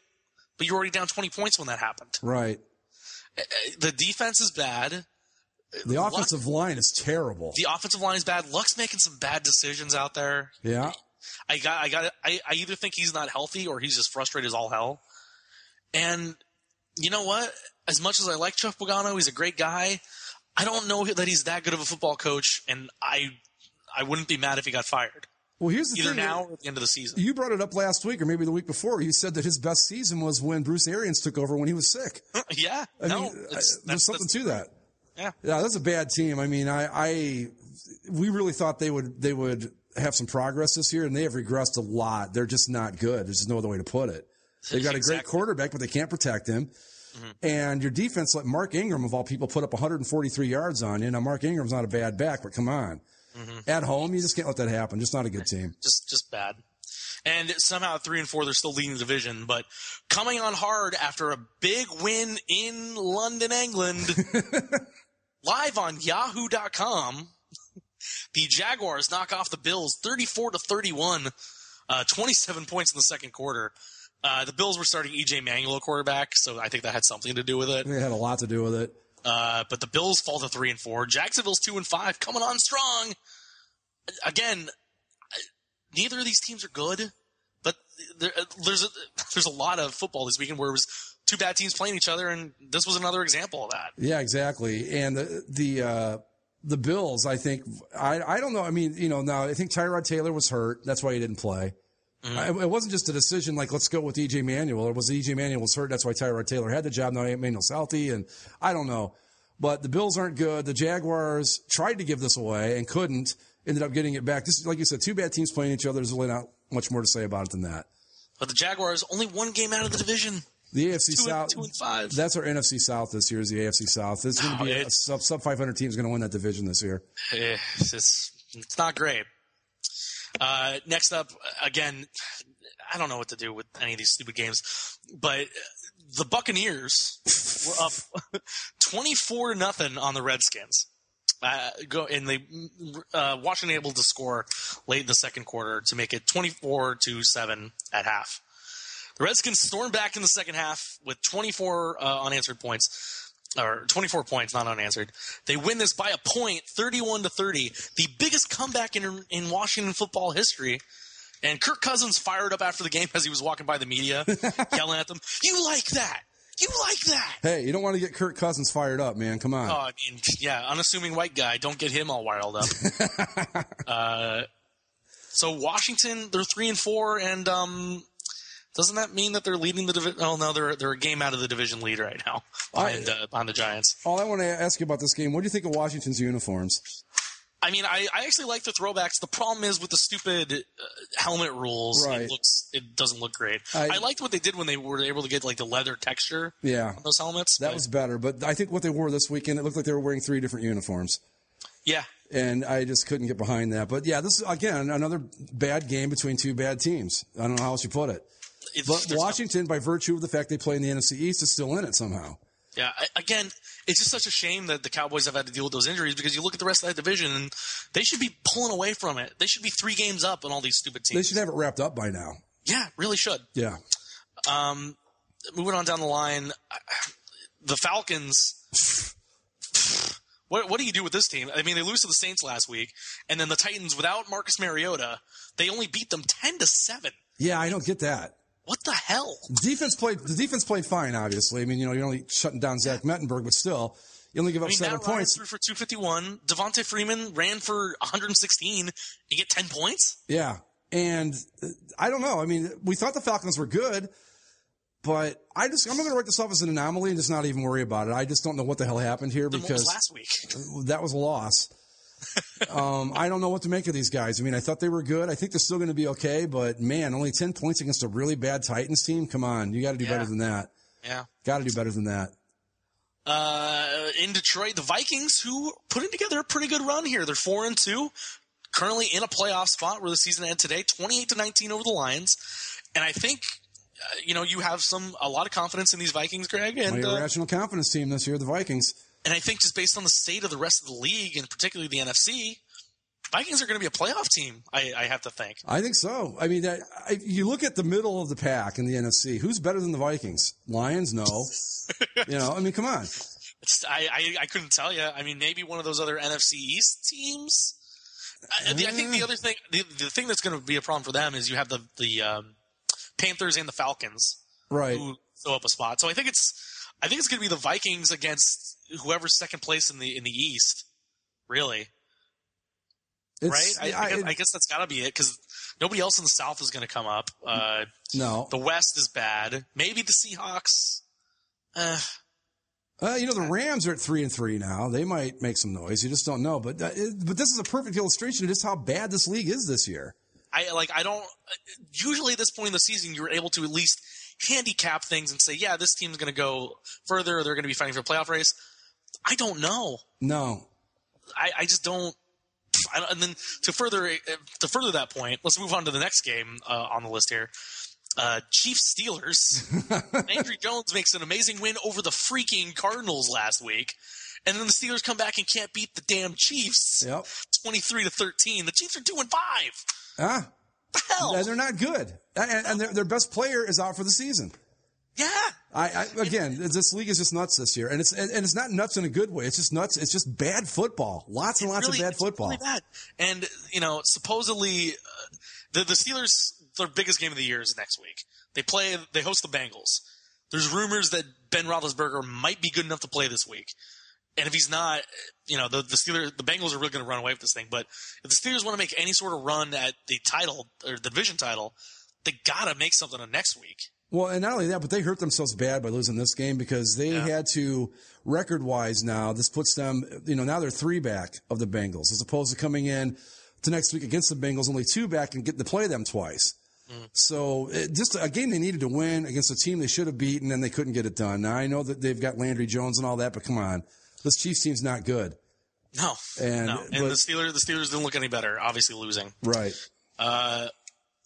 but you're already down 20 points when that happened. Right. The defense is bad. The offensive line is terrible. The offensive line is bad. Luck's making some bad decisions out there. Yeah. I either think he's not healthy or he's just frustrated as all hell. And you know what? As much as I like Chuck Pagano, he's a great guy. I don't know that he's that good of a football coach, and I wouldn't be mad if he got fired. Well, here's the Either thing. now or at the end of the season. You brought it up last week or maybe the week before. You said that his best season was when Bruce Arians took over when he was sick. Yeah. I mean, there's something to that. Yeah. Yeah, that's a bad team. I mean, we really thought they would have some progress this year, and they have regressed a lot. They're just not good. There's just no other way to put it. They've got a great quarterback, but they can't protect him. Mm-hmm. And your defense let Mark Ingram, of all people, put up 143 yards on you. Now, Mark Ingram's not a bad back, but come on. Mm-hmm. At home, you just can't let that happen. Just not a good team. Just bad. And somehow at 3-4, they're still leading the division. But coming on hard after a big win in London, England, live on Yahoo.com, the Jaguars knock off the Bills 34-31, 27 points in the second quarter. The Bills were starting E.J. Manuel at quarterback, so I think that had something to do with it. It had a lot to do with it. But the Bills fall to 3-4. Jacksonville's 2-5, coming on strong. Again, neither of these teams are good, but there's a lot of football this weekend where it was two bad teams playing each other, and this was another example of that. Yeah, exactly. And the Bills, I think, I don't know. I mean, now I think Tyrod Taylor was hurt. That's why he didn't play. Mm-hmm. It wasn't just a decision like, let's go with E.J. Manuel. It was E.J. Manuel was hurt. That's why Tyrod Taylor had the job. Now Manuel's healthy, and I don't know. But the Bills aren't good. The Jaguars tried to give this away and couldn't. Ended up getting it back. This is, like you said, two bad teams playing each other. There's really not much more to say about it than that. But the Jaguars, only one game out of the division. The AFC South. 2-5. That's our NFC South this year is the AFC South. It's going to be a sub 500 team is going to win that division this year. It's not great. Next up, again, I don't know what to do with any of these stupid games, but the Buccaneers were up 24-0 on the Redskins. Washington able to score late in the second quarter to make it 24-7 at half. The Redskins stormed back in the second half with 24 unanswered points. or 24 points, not unanswered. They win this by a point, 31-30, the biggest comeback in Washington football history. And Kirk Cousins fired up after the game as he was walking by the media, yelling at them, "You like that? You like that?" Hey, you don't want to get Kirk Cousins fired up, man. Come on. Oh, I mean, yeah, unassuming white guy. Don't get him all wild up. So Washington, they're 3-4, and doesn't that mean that they're leading the division? Oh no, they're a game out of the division lead right now behind the Giants. All I want to ask you about this game: what do you think of Washington's uniforms? I mean, I actually like the throwbacks. The problem is with the stupid helmet rules. Right. It doesn't look great. I liked what they did when they were able to get like the leather texture on those helmets. That was better. But I think what they wore this weekend, it looked like they were wearing 3 different uniforms. Yeah. And I just couldn't get behind that. But yeah, this is, again, another bad game between 2 bad teams. I don't know how else you put it. But Washington, by virtue of the fact they play in the NFC East, is still in it somehow. Yeah, again, it's just such a shame that the Cowboys have had to deal with those injuries because you look at the rest of that division and they should be pulling away from it. They should be 3 games up on all these stupid teams. They should have it wrapped up by now. Yeah, really should. Yeah. Moving on down the line, the Falcons. What do you do with this team? I mean, they lose to the Saints last week, and then the Titans, without Marcus Mariota, they only beat them 10-7. Yeah, I don't get that. What the hell? The defense played fine, obviously. I mean, you're only shutting down Zach Mettenberg, but still, you only give up 7 points. Threw for 251. Devontae Freeman ran for 116. You get 10 points? Yeah. And I don't know. I mean, we thought the Falcons were good, but I'm going to write this off as an anomaly and just not even worry about it. I just don't know what the hell happened here because last week. That was a loss. I don't know what to make of these guys. I mean, I thought they were good. I think they're still going to be okay, but man, only 10 points against a really bad Titans team. Come on. You got to do better than that. Yeah. Got to do better than that. In Detroit, the Vikings, who putting together a pretty good run here. They're 4-2, currently in a playoff spot where the season ended today, 28-19 over the Lions. And I think, you have a lot of confidence in these Vikings, Greg. And my irrational confidence team this year, the Vikings. And I think just based on the state of the rest of the league, and particularly the NFC, Vikings are going to be a playoff team, I have to think. I think so. I mean, you look at the middle of the pack in the NFC. Who's better than the Vikings? Lions? No. Come on. I couldn't tell you. I mean, maybe one of those other NFC East teams. I think the other thing, the thing that's going to be a problem for them is you have the Panthers and the Falcons, right? Who fill up a spot. So I think it's going to be the Vikings against whoever's second place in the East, really. Right? I guess that's got to be it because nobody else in the South is going to come up. No. The West is bad. Maybe the Seahawks. The Rams are at 3-3 now. They might make some noise. You just don't know. But this is a perfect illustration of just how bad this league is this year. Usually at this point in the season, you're able to at least handicap things and say, yeah, this team's going to go further. Or they're going to be fighting for a playoff race. I don't know. No. I just don't. And then to further that point, let's move on to the next game on the list here. Chiefs Steelers. Andrew Jones makes an amazing win over the freaking Cardinals last week. And then the Steelers come back and can't beat the damn Chiefs. Yep. 23-13. The Chiefs are 2-5. Ah. The hell? And they're not good. And their best player is out for the season. Yeah. Again, this league is just nuts this year. And it's not nuts in a good way. It's just nuts. It's just bad football. Lots and lots of bad football. Really bad. And, supposedly the Steelers, their biggest game of the year is next week. They host the Bengals. There's rumors that Ben Roethlisberger might be good enough to play this week. And if he's not, the Bengals are really going to run away with this thing. But if the Steelers want to make any sort of run at the title or the division title, they got to make something of next week. Well, and not only that, but they hurt themselves bad by losing this game because they had to, record-wise now, this puts them, now they're 3 back of the Bengals as opposed to coming in to next week against the Bengals, only 2 back and getting to play them twice. So just a game they needed to win against a team they should have beaten and they couldn't get it done. Now, I know that they've got Landry Jones and all that, but come on. This Chiefs team's not good. No. And the Steelers didn't look any better, obviously losing. Right.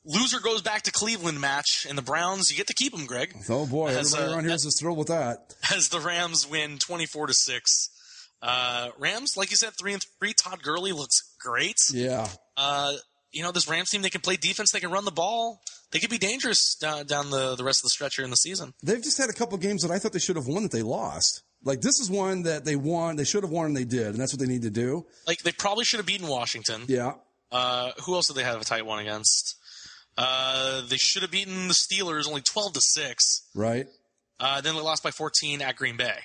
Loser goes back to Cleveland match, and the Browns, you get to keep them, Greg. Oh, boy. Everybody around here is thrilled with that. As the Rams win 24-6. Rams, like you said, 3-3. Todd Gurley looks great. Yeah. This Rams team, they can play defense. They can run the ball. They could be dangerous down the rest of the stretch here in the season. They've just had a couple games that I thought they should have won that they lost. Like, this is one that they won. They should have won, and they did, and that's what they need to do. Like, they probably should have beaten Washington. Yeah. Who else did they have a tight one against? They should have beaten the Steelers, only 12-6. Right. Then they lost by 14 at Green Bay.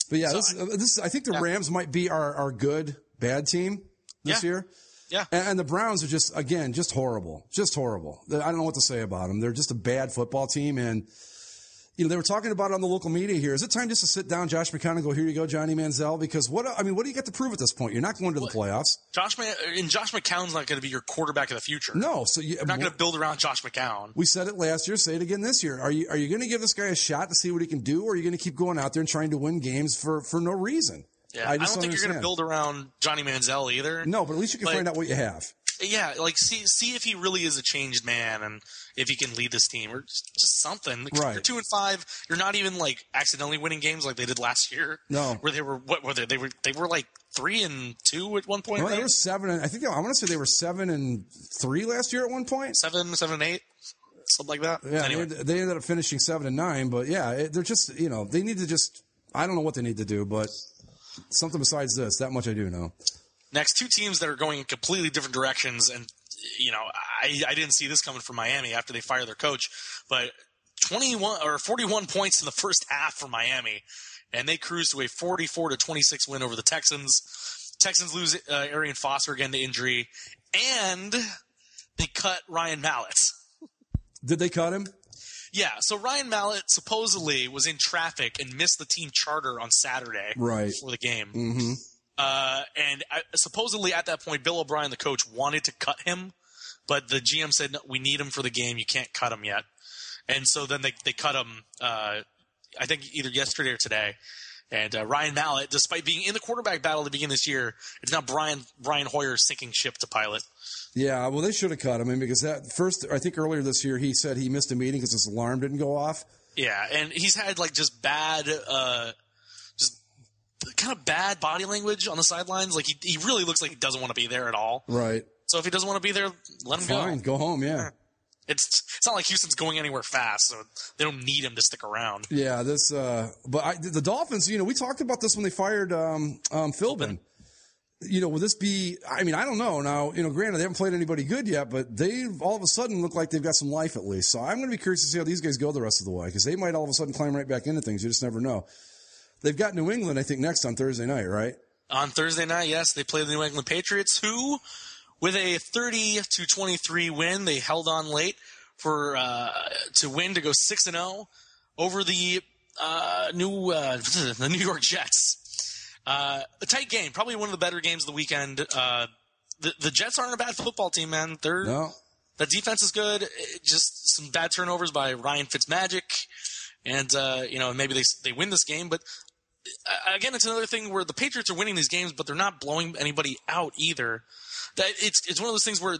But yeah, this I think the Rams might be our good bad team this year. Yeah. And the Browns are just horrible. Just horrible. I don't know what to say about them. They're just a bad football team. And, you know, they were talking about it on the local media here. Is it time just to sit down, Josh McCown, and go, here you go, Johnny Manziel? Because what do you get to prove at this point? You're not going to the playoffs. Josh McCown's not going to be your quarterback of the future. No. So you're not going to build around Josh McCown. We said it last year. Say it again this year. Are you going to give this guy a shot to see what he can do, or are you going to keep going out there and trying to win games for no reason? Yeah, I don't think you're going to build around Johnny Manziel either. No, but at least you can find out what you have. Yeah, like see if he really is a changed man and if he can lead this team or just something. Right. You're 2-5. You're not even like accidentally winning games like they did last year. No, where they were they were like 3-2 at one point. No, right? they were 7. I think I want to say they were 7-3 last year at one point. 7-8, something like that. Yeah, anyway. they ended up finishing 7-9. But yeah, they're just they need to just I don't know what they need to do, but something besides this. That much I do know. Next, two teams that are going in completely different directions, and I didn't see this coming from Miami after they fired their coach, but 41 points in the first half for Miami, and they cruised to a 44-26 win over the Texans. Texans lose Arian Foster again to injury, and they cut Ryan Mallett. Did they cut him? Yeah, so Ryan Mallett supposedly was in traffic and missed the team charter on Saturday for the game. Mm-hmm. And supposedly at that point, Bill O'Brien, the coach, wanted to cut him, but the GM said, no, we need him for the game. You can't cut him yet. And so then they cut him, I think either yesterday or today. And Ryan Mallett, despite being in the quarterback battle to begin this year, it's now Brian Hoyer's sinking ship to pilot. Yeah, well, they should have cut him. I mean, because I think earlier this year, he said he missed a meeting because his alarm didn't go off. Yeah, and he's had like just bad kind of bad body language on the sidelines. Like he really looks like he doesn't want to be there at all. Right. So if he doesn't want to be there, let him go. Fine, go home. Yeah. It's not like Houston's going anywhere fast, so they don't need him to stick around. Yeah, the Dolphins. We talked about this when they fired Philbin. Will this be? I mean, I don't know. Now, granted, they haven't played anybody good yet, but they all of a sudden look like they've got some life at least. So I'm going to be curious to see how these guys go the rest of the way because they might all of a sudden climb right back into things. You just never know. They've got New England, I think, next on Thursday night, right? On Thursday night, yes. They play the New England Patriots, who, with a 30-23 win, they held on late to win to go 6-0 over the New York Jets. A tight game, probably one of the better games of the weekend. The Jets aren't a bad football team, man. The defense is good. Just some bad turnovers by Ryan Fitzmagic. And, maybe they win this game, but again, it's another thing where the Patriots are winning these games, but they're not blowing anybody out either. That it's one of those things where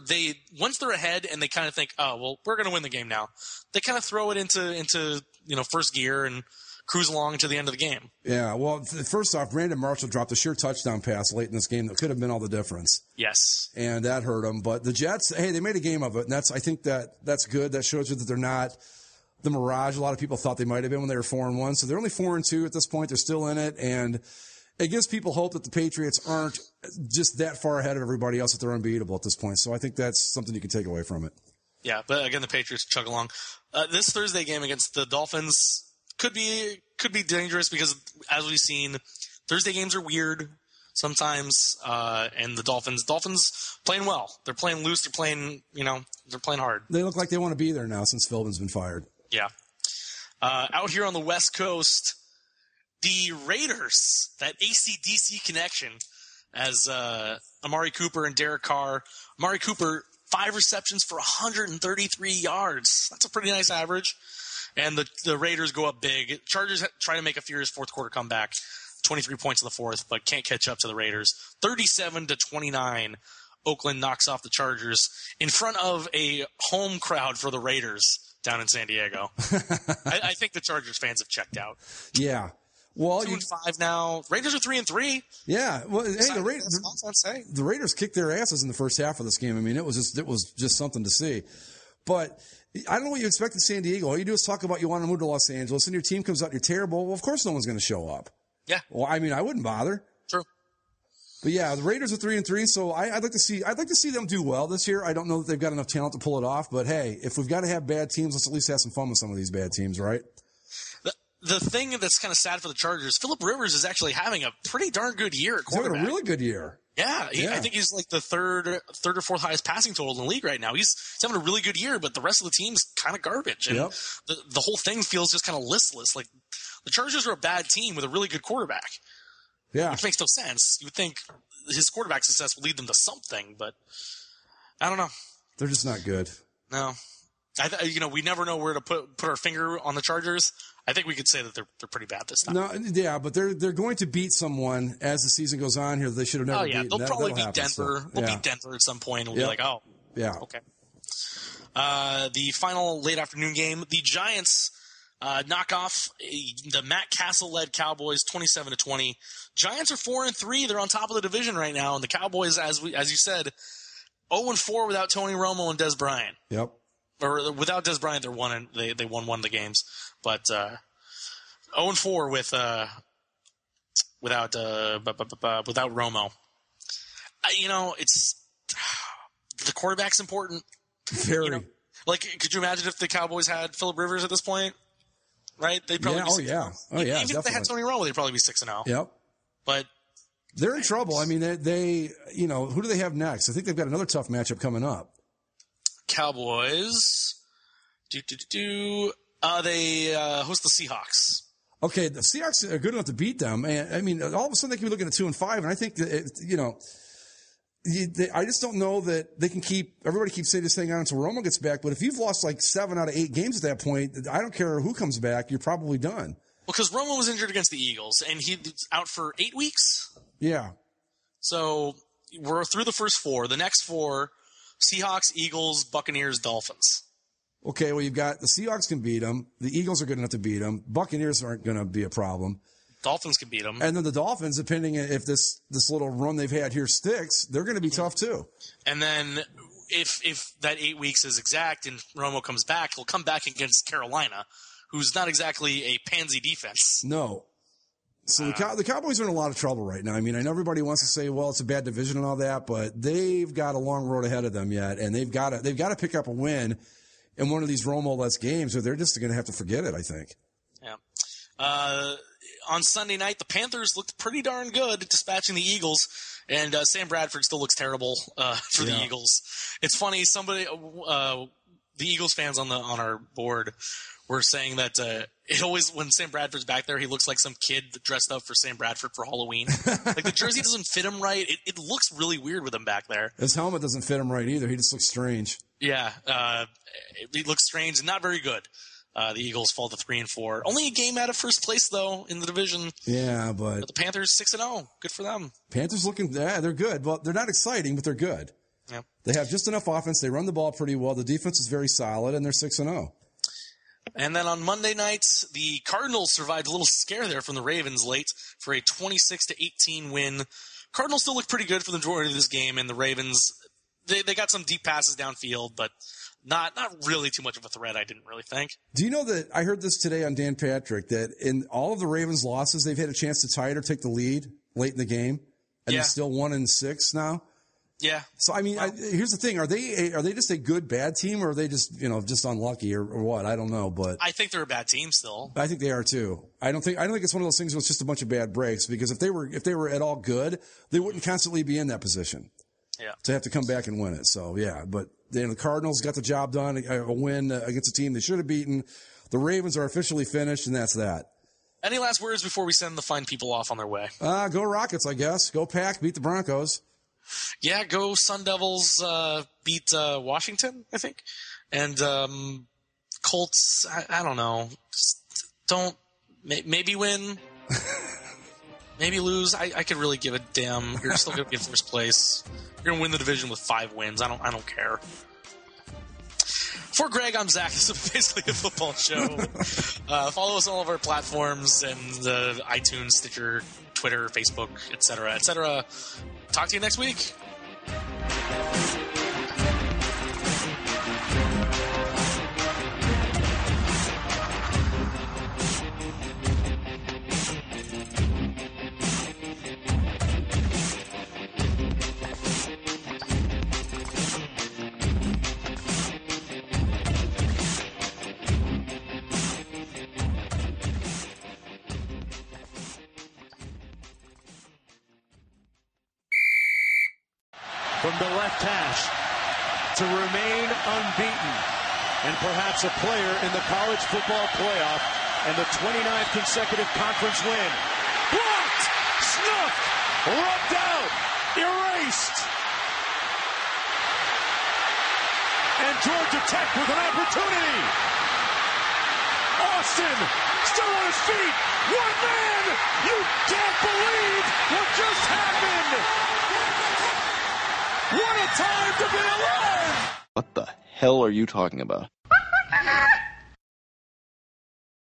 once they're ahead and they kind of think, oh, well, we're going to win the game now. They kind of throw it into first gear and cruise along to the end of the game. Yeah. Well, first off, Brandon Marshall dropped a sheer touchdown pass late in this game that could have been all the difference. Yes. And that hurt them. But the Jets, hey, they made a game of it. And I think that's good. That shows you that they're not the mirage a lot of people thought they might have been when they were 4-1. So they're only 4-2 at this point. They're still in it. And it gives people hope that the Patriots aren't just that far ahead of everybody else, that they're unbeatable at this point. So I think that's something you can take away from it. Yeah, but again, the Patriots chug along. This Thursday game against the Dolphins could be dangerous because, as we've seen, Thursday games are weird sometimes, and the Dolphins playing well. They're playing loose. They're playing hard. They look like they want to be there now since Philbin's been fired. Yeah. Out here on the West Coast, the Raiders, that AC/DC connection, as Amari Cooper and Derek Carr. Amari Cooper, 5 receptions for 133 yards. That's a pretty nice average. And the Raiders go up big. Chargers try to make a furious fourth quarter comeback. 23 points in the fourth, but can't catch up to the Raiders. 37-29. Oakland knocks off the Chargers in front of a home crowd for the Raiders down in San Diego. I think the Chargers fans have checked out. Yeah. Well, 2-5 now. Raiders are 3-3. Yeah. Well, hey, the Raiders kicked their asses in the first half of this game. I mean, it was just something to see. But I don't know what you expect in San Diego. All you do is talk about you want to move to Los Angeles, and your team comes out and you're terrible. Well, of course no one's going to show up. Yeah. Well, I mean, I wouldn't bother. True. But yeah, the Raiders are 3-3, so I'd like to see them do well this year. I don't know that they've got enough talent to pull it off, but hey, if we've got to have bad teams, let's at least have some fun with some of these bad teams, right? The thing that's kind of sad for the Chargers, Phillip Rivers is actually having a pretty darn good year at quarterback. He's having a really good year. Yeah, I think he's like the third or fourth highest passing total in the league right now. He's having a really good year, but the rest of the team's kind of garbage. And the whole thing feels just kind of listless. Like the Chargers are a bad team with a really good quarterback. Yeah. Which makes no sense. You would think his quarterback success will lead them to something, but I don't know. They're just not good. No. We never know where to put our finger on the Chargers. I think we could say that they're pretty bad this time. No, yeah, but they're going to beat someone as the season goes on here. They should have never beaten. They'll probably beat Denver. They'll beat Denver at some point, and we'll be like, oh, yeah, okay. The final late afternoon game, the Giants knock off the Matt Castle-led Cowboys 27-20. Giants are 4-3. They're on top of the division right now, and the Cowboys, as you said, 0-4 without Tony Romo and Des Bryant. Yep. Or without Des Bryant, they won one of the games, but 0-4 without Romo. It's the quarterback's important. Very. Could you imagine if the Cowboys had Phillip Rivers at this point? Right? They'd probably be 6-0. Even if they had Tony Romo, they'd probably be 6-0. Yep. But they're in trouble. I mean, they who do they have next? I think they've got another tough matchup coming up. Cowboys. They host the Seahawks. Okay, the Seahawks are good enough to beat them, and I mean, all of a sudden they can be looking at 2-5, and I think that I just don't know that they can keep. Everybody keeps saying this thing on until Romo gets back, but if you've lost like 7 out of 8 games at that point, I don't care who comes back, you're probably done. Well, because Romo was injured against the Eagles, and he's out for 8 weeks. Yeah. So we're through the first 4. The next 4. Seahawks, Eagles, Buccaneers, Dolphins. Okay, well, you've got the Seahawks can beat them. The Eagles are good enough to beat them. Buccaneers aren't going to be a problem. Dolphins can beat them. And then the Dolphins, depending if this little run they've had here sticks, they're going to be tough too. And then if that 8 weeks is exact and Romo comes back, he'll come back against Carolina, who's not exactly a pansy defense. No. So the Cowboys are in a lot of trouble right now. I mean, I know everybody wants to say, well, it's a bad division and all that, but they've got a long road ahead of them yet, and they've got to pick up a win in one of these Romo-less games, or they're just going to have to forget it, I think. Yeah. On Sunday night, the Panthers looked pretty darn good at dispatching the Eagles, and Sam Bradford still looks terrible for the Eagles. It's funny, somebody, the Eagles fans on our board were saying that it always, when Sam Bradford's back there, he looks like some kid dressed up for Sam Bradford for Halloween. Like the jersey doesn't fit him right. It looks really weird with him back there. His helmet doesn't fit him right either. He just looks strange. Yeah, it looks strange and not very good. The Eagles fall to 3-4. Only a game out of first place though in the division. Yeah, but the Panthers 6-0. Good for them. Panthers they're good. Well, they're not exciting, but they're good. Yeah. They have just enough offense. They run the ball pretty well. The defense is very solid, and they're 6-0. And then on Monday night, the Cardinals survived a little scare there from the Ravens late for a 26-18 win. Cardinals still look pretty good for the majority of this game, and the Ravens, they got some deep passes downfield, but not really too much of a threat, I didn't really think. Do you know that I heard this today on Dan Patrick, that in all of the Ravens' losses, they've had a chance to tie it or take the lead late in the game, and they're still 1-6 now? Yeah. So, I mean, here's the thing. Are they just a good, bad team, or are they just, just unlucky or what? I don't know, but I think they're a bad team still. I think they are too. I don't think it's one of those things where it's just a bunch of bad breaks, because if they were at all good, they wouldn't constantly be in that position. Yeah. To have to come back and win it. So, yeah, but the Cardinals got the job done, a win against a team they should have beaten. The Ravens are officially finished, and that's that. Any last words before we send the fine people off on their way? Go Rockets, I guess. Go Pack, beat the Broncos. Yeah, go Sun Devils beat Washington, I think. And Colts, I don't know. Just don't – maybe win, maybe lose. I could really give a damn. You're still going to be in first place. You're going to win the division with 5 wins. I don't care. For Greg, I'm Zach. This is basically a football show. Follow us on all of our platforms and iTunes, Stitcher, Twitter, Facebook, etc., etc. Talk to you next week. from the left hash to remain unbeaten and perhaps a player in the college football playoff and the 29th consecutive conference win. Blocked! Snuffed! Rubbed out! Erased! And Georgia Tech with an opportunity. Austin still on his feet. One man! You can't believe what just happened! What a time to be alive! What the hell are you talking about?